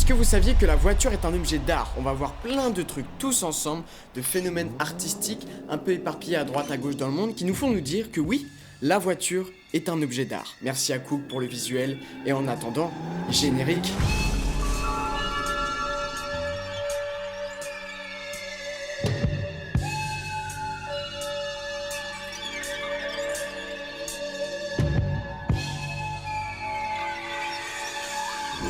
Est-ce que vous saviez que la voiture est un objet d'art? On va voir plein de trucs tous ensemble, de phénomènes artistiques un peu éparpillés à droite à gauche dans le monde qui nous font nous dire que oui, la voiture est un objet d'art. Merci à Cook pour le visuel et en attendant, générique.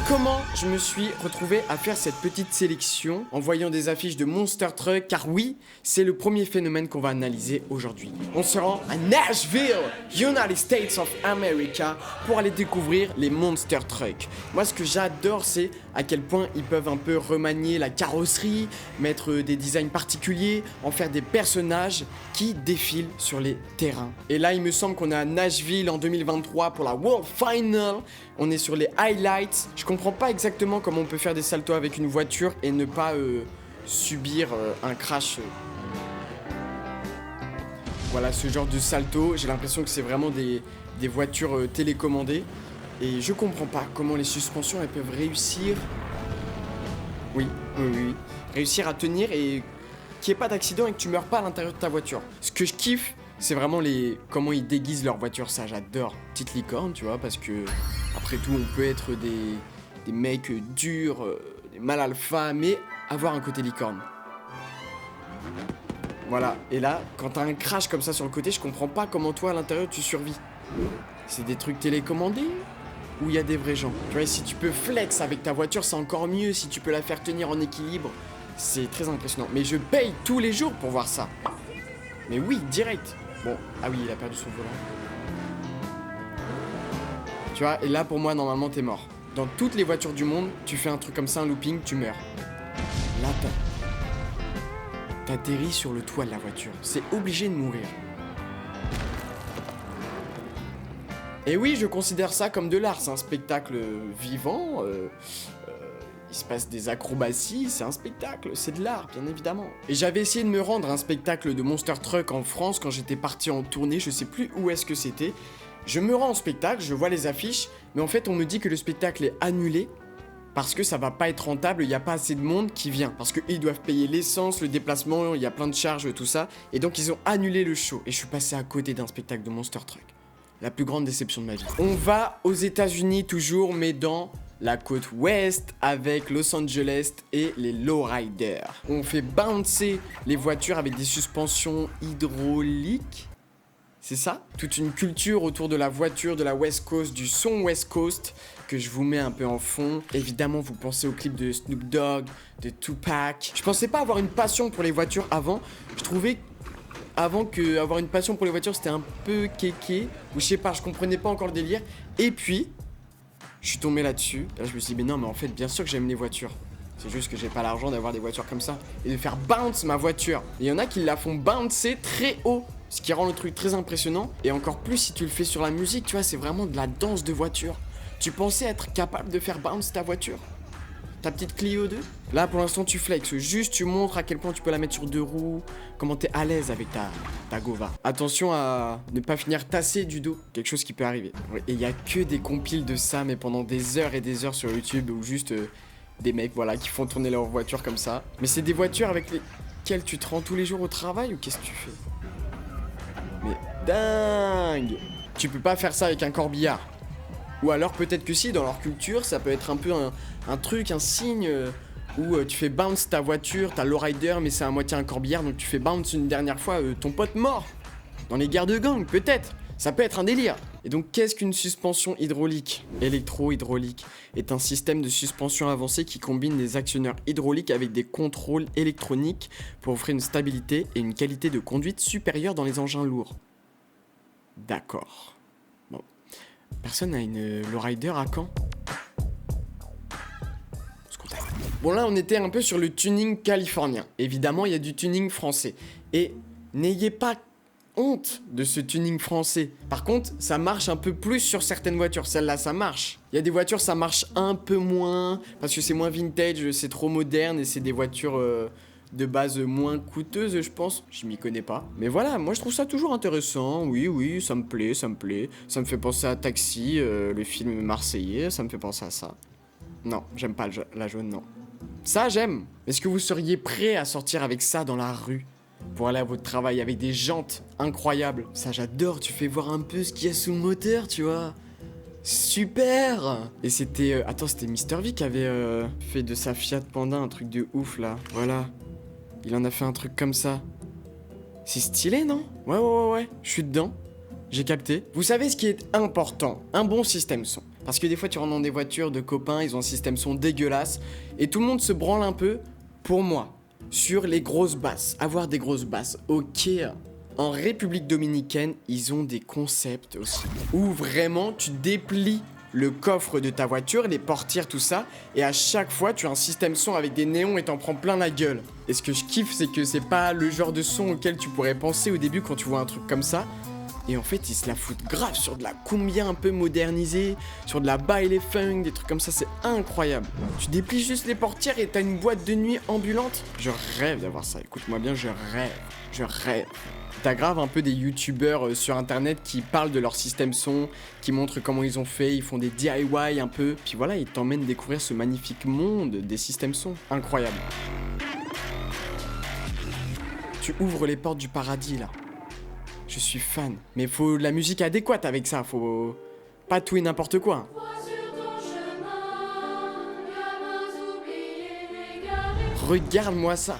Comment je me suis retrouvé à faire cette petite sélection en voyant des affiches de Monster Truck? Car oui, c'est le premier phénomène qu'on va analyser aujourd'hui. On se rend à Nashville, United States of America, pour aller découvrir les Monster Truck. Moi, ce que j'adore, c'est à quel point ils peuvent un peu remanier la carrosserie, mettre des designs particuliers, en faire des personnages qui défilent sur les terrains. Et là, il me semble qu'on est à Nashville en 2023 pour la World Final. On est sur les highlights. Je comprends pas exactement comment on peut faire des saltos avec une voiture et ne pas subir un crash. Voilà, ce genre de salto, j'ai l'impression que c'est vraiment des voitures télécommandées. Et je comprends pas comment les suspensions elles peuvent réussir. Oui. Réussir à tenir et qu'il n'y ait pas d'accident et que tu meurs pas à l'intérieur de ta voiture. Ce que je kiffe, c'est vraiment comment ils déguisent leur voiture, ça j'adore. Petite licorne, tu vois, parce que après tout on peut être des mecs durs, des mal alpha, mais avoir un côté licorne. Voilà, et là, quand t'as un crash comme ça sur le côté, je comprends pas comment toi à l'intérieur tu survis. C'est des trucs télécommandés ou il y a des vrais gens? Tu vois, si tu peux flex avec ta voiture, c'est encore mieux. Si tu peux la faire tenir en équilibre, c'est très impressionnant. Mais je paye tous les jours pour voir ça. Mais oui, direct. Bon, ah oui, il a perdu son volant. Tu vois, et là pour moi, normalement, t'es mort. Dans toutes les voitures du monde, tu fais un truc comme ça, un looping, tu meurs. Là, t'atterris sur le toit de la voiture. C'est obligé de mourir. Et oui, je considère ça comme de l'art. C'est un spectacle vivant. Il se passe des acrobaties. C'est un spectacle. C'est de l'art, bien évidemment. Et j'avais essayé de me rendre à un spectacle de Monster Truck en France quand j'étais parti en tournée. Je sais plus où est-ce que c'était. Je me rends en spectacle, je vois les affiches. Mais en fait, on me dit que le spectacle est annulé. Parce que ça va pas être rentable, il n'y a pas assez de monde qui vient. Parce qu'ils doivent payer l'essence, le déplacement, il y a plein de charges, tout ça. Et donc ils ont annulé le show. Et je suis passé à côté d'un spectacle de Monster Truck. La plus grande déception de ma vie. On va aux États-Unis toujours, mais dans la côte ouest avec Los Angeles et les lowriders. On fait bouncer les voitures avec des suspensions hydrauliques. C'est ça? Toute une culture autour de la voiture, de la West Coast, du son West Coast que je vous mets un peu en fond. Évidemment, vous pensez au clip de Snoop Dogg, de Tupac. Je pensais pas avoir une passion pour les voitures avant. Je trouvais avant que avoir une passion pour les voitures, c'était un peu kéké. Ou je sais pas, je comprenais pas encore le délire. Et puis, je suis tombé là-dessus. Là, je me suis dit, mais non, mais en fait, bien sûr que j'aime les voitures. C'est juste que j'ai pas l'argent d'avoir des voitures comme ça. Et de faire bounce ma voiture. Il y en a qui la font bouncer très haut. Ce qui rend le truc très impressionnant. Et encore plus si tu le fais sur la musique, tu vois, c'est vraiment de la danse de voiture. Tu pensais être capable de faire bounce ta voiture? Ta petite Clio 2? Là, pour l'instant, tu flexes. Juste, tu montres à quel point tu peux la mettre sur 2 roues. Comment t'es à l'aise avec ta Gova. Attention à ne pas finir tassé du dos. Quelque chose qui peut arriver. Et il y a que des compiles de ça, mais pendant des heures et des heures sur YouTube, ou juste des mecs, voilà, qui font tourner leur voiture comme ça. Mais c'est des voitures avec lesquelles tu te rends tous les jours au travail, ou qu'est-ce que tu fais? Mais dingue! Tu peux pas faire ça avec un corbillard. Ou alors peut-être que si, dans leur culture, ça peut être un peu un truc, un signe où tu fais bounce ta voiture, t'as lowrider mais c'est à moitié un corbillard, donc tu fais bounce une dernière fois ton pote mort. Dans les guerres de gang, peut-être. Ça peut être un délire. Et donc qu'est-ce qu'une suspension hydraulique? Électro-hydraulique est un système de suspension avancé qui combine des actionneurs hydrauliques avec des contrôles électroniques pour offrir une stabilité et une qualité de conduite supérieure dans les engins lourds. D'accord. Bon. Personne n'a une lowrider à Caen? Bon là on était un peu sur le tuning californien. Évidemment il y a du tuning français. Et n'ayez pas honte de ce tuning français. Par contre ça marche un peu plus sur certaines voitures. Celle-là ça marche. Il y a des voitures ça marche un peu moins. Parce que c'est moins vintage, c'est trop moderne. Et c'est des voitures de base moins coûteuses je pense. Je m'y connais pas. Mais voilà, moi je trouve ça toujours intéressant. Oui, ça me plaît. Ça me fait penser à Taxi, le film marseillais. Ça me fait penser à ça. Non, j'aime pas la jaune, non. Ça, j'aime. Est-ce que vous seriez prêt à sortir avec ça dans la rue pour aller à votre travail avec des jantes incroyables? Ça, j'adore. Tu fais voir un peu ce qu'il y a sous le moteur, tu vois. Super. Et c'était... Attends, c'était Mr V qui avait fait de sa Fiat Panda un truc de ouf, là. Voilà. Il en a fait un truc comme ça. C'est stylé, non? Ouais. Je suis dedans. J'ai capté. Vous savez ce qui est important? Un bon système son. Parce que des fois, tu rentres dans des voitures de copains, ils ont un système son dégueulasse. Et tout le monde se branle un peu, pour moi, sur les grosses basses. Avoir des grosses basses. Ok. En République Dominicaine, ils ont des concepts aussi. Où vraiment, tu déplies le coffre de ta voiture, les portières, tout ça. Et à chaque fois, tu as un système son avec des néons et t'en prends plein la gueule. Et ce que je kiffe, c'est que c'est pas le genre de son auquel tu pourrais penser au début quand tu vois un truc comme ça. Et en fait, ils se la foutent grave sur de la cumbia un peu modernisée, sur de la baile funk, des trucs comme ça, c'est incroyable. Tu déplies juste les portières et t'as une boîte de nuit ambulante. Je rêve d'avoir ça, écoute-moi bien, je rêve. T'as grave un peu des youtubeurs sur internet qui parlent de leur système son, qui montrent comment ils ont fait, ils font des DIY un peu. Puis voilà, ils t'emmènent découvrir ce magnifique monde des systèmes son. Incroyable. Tu ouvres les portes du paradis là. Je suis fan. Mais faut de la musique adéquate avec ça, faut pas tout et n'importe quoi. Regarde-moi ça.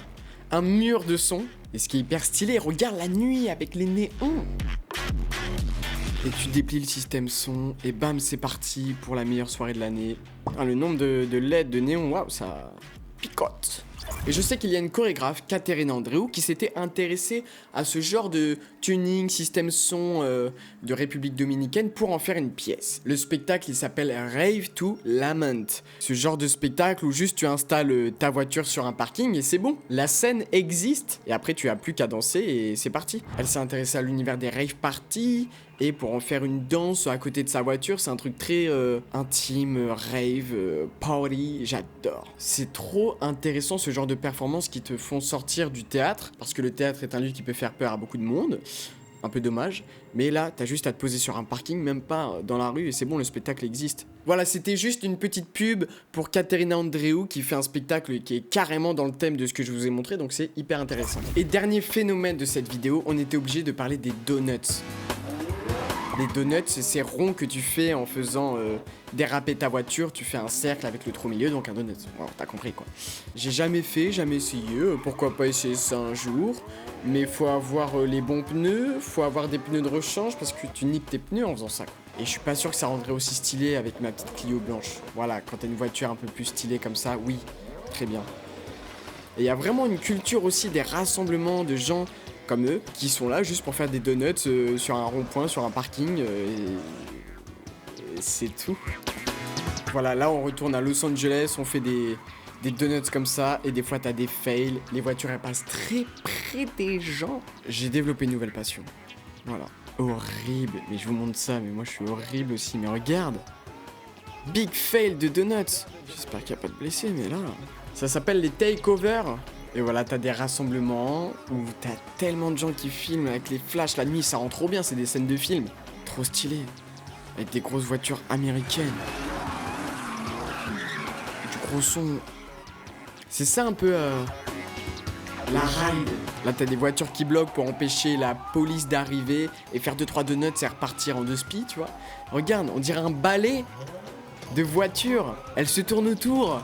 Un mur de son. Et ce qui est hyper stylé, regarde la nuit avec les néons. Et tu déplies le système son, et bam, c'est parti pour la meilleure soirée de l'année. Ah, le nombre de LED, de néons, waouh, ça picote. Et je sais qu'il y a une chorégraphe, Katerina Andreou, qui s'était intéressée à ce genre de tuning, système son de République Dominicaine pour en faire une pièce. Le spectacle, il s'appelle Rave to Lament. Ce genre de spectacle où juste tu installes ta voiture sur un parking et c'est bon. La scène existe et après tu as plus qu'à danser et c'est parti. Elle s'est intéressée à l'univers des rave parties et pour en faire une danse à côté de sa voiture, c'est un truc très intime, rave, party, j'adore. C'est trop intéressant ce genre de performances qui te font sortir du théâtre, parce que le théâtre est un lieu qui peut faire peur à beaucoup de monde, un peu dommage, mais là, t'as juste à te poser sur un parking, même pas dans la rue, et c'est bon, le spectacle existe. Voilà, c'était juste une petite pub pour Katerina Andreou qui fait un spectacle qui est carrément dans le thème de ce que je vous ai montré, donc c'est hyper intéressant. Et dernier phénomène de cette vidéo, on était obligé de parler des donuts. Les donuts, c'est ces ronds que tu fais en faisant déraper ta voiture. Tu fais un cercle avec le trou au milieu, donc un donut. Bon, t'as compris quoi. J'ai jamais fait, jamais essayé. Pourquoi pas essayer ça un jour? Mais faut avoir les bons pneus, faut avoir des pneus de rechange parce que tu niques tes pneus en faisant ça, quoi. Et je suis pas sûr que ça rendrait aussi stylé avec ma petite Clio blanche. Voilà, quand t'as une voiture un peu plus stylée comme ça, oui, très bien. Et il y a vraiment une culture aussi des rassemblements de gens comme eux, qui sont là juste pour faire des donuts sur un rond-point, sur un parking, et c'est tout. Voilà, là on retourne à Los Angeles, on fait des donuts comme ça, et des fois t'as des fails, les voitures elles passent très près des gens. J'ai développé une nouvelle passion, voilà. Horrible, mais je vous montre ça, mais moi je suis horrible aussi, mais regarde. Big fail de donuts. J'espère qu'il n'y a pas de blessés, mais là... Ça s'appelle les takeovers. Et voilà, t'as des rassemblements où t'as tellement de gens qui filment avec les flashs la nuit, ça rend trop bien, c'est des scènes de film. Trop stylé. Avec des grosses voitures américaines. Du gros son. C'est ça un peu la ride. Là, t'as des voitures qui bloquent pour empêcher la police d'arriver et faire 2-3 donuts et repartir en 2 spi, tu vois. Regarde, on dirait un balai de voitures. Elles se tournent autour.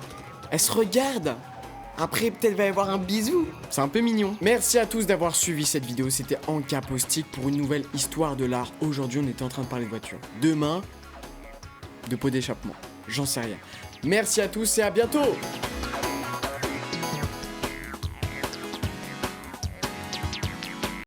Elles se regardent. Après, peut-être va y avoir un bisou. C'est un peu mignon. Merci à tous d'avoir suivi cette vidéo. C'était Anka Postic pour une nouvelle histoire de l'art. Aujourd'hui, on était en train de parler de voiture. Demain, de pot d'échappement. J'en sais rien. Merci à tous et à bientôt.